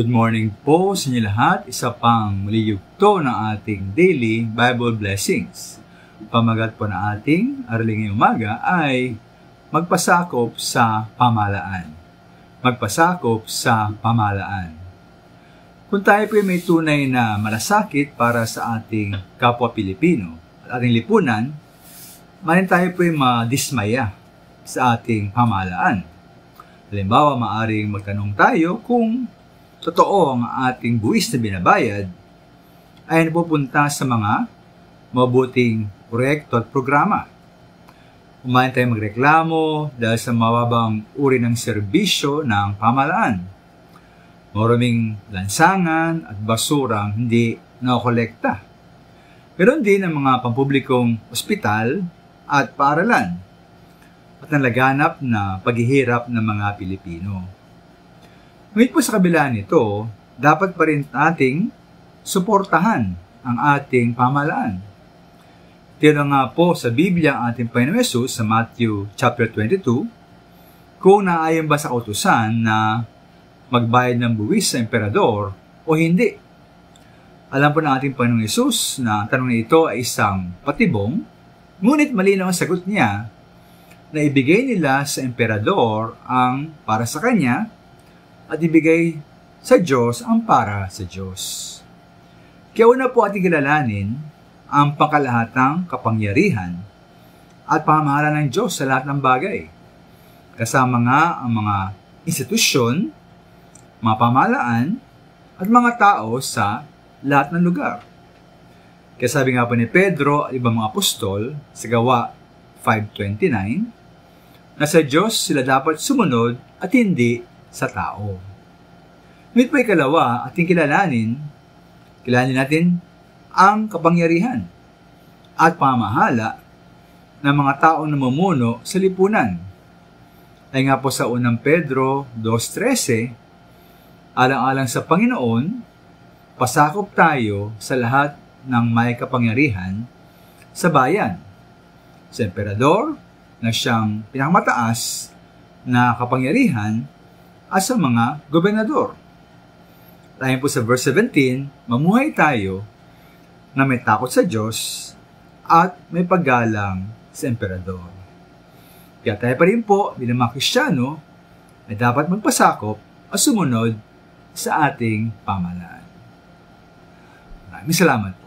Good morning po sa inyo lahat. Isa pang muli yugto ng ating daily Bible blessings. Pamagat po na ating araling ngayong umaga ay magpasakop sa pamahalaan. Magpasakop sa pamahalaan. Kung tayo po may tunay na malasakit para sa ating kapwa Pilipino at ating lipunan, maaaring tayo po madismaya sa ating pamahalaan. Halimbawa, maaaring magtanong tayo kung totoo ang ating buwis na binabayad ay napupunta sa mga mabuting proyekto at programa. Umayon tayo magreklamo dahil sa mababang uri ng serbisyo ng pamahalaan. Maraming lansangan at basurang hindi nakokolekta. Meron din ang mga pampublikong ospital at paaralan at nalaganap na paghihirap ng mga Pilipino. Ngunit po sa kabila nito, dapat pa rin nating suportahan ang ating pamahalaan. Tira nga po sa Biblia ang ating Panginoon Hesus sa Matthew chapter 22, kung naayon ba sa kautusan na magbayad ng buwis sa emperador o hindi. Alam po ng ating Panginoon Hesus na ang tanong na ito ay isang patibong, ngunit malinaw ang sagot niya na ibigay nila sa emperador ang para sa kanya at ibigay sa Diyos ang para sa Diyos. Kaya una po ating kilalanin ang pangkalahatang kapangyarihan at pamamahala ng Diyos sa lahat ng bagay. Kasama nga ang mga institusyon, mga pamahalaan, at mga tao sa lahat ng lugar. Kaya sabi nga po ni Pedro at ibang mga apostol sa Gawa 5:29, na sa Diyos sila dapat sumunod at hindi sa tao. Ngunit po ikalawa, ating kilalanin natin ang kapangyarihan at pamahala ng mga taong namumuno sa lipunan. Ay nga po sa unang Pedro 2:13, alang-alang sa Panginoon, pasakop tayo sa lahat ng may kapangyarihan sa bayan, sa emperador na siyang pinakamataas na kapangyarihan at sa mga gobernador. Tayo po sa verse 17, mamuhay tayo na may takot sa Diyos at may paggalang sa emperador. Kaya tayo pa rin po bilang mga Kristiyano ay dapat magpasakop at sumunod sa ating pamahalaan. Maraming salamat.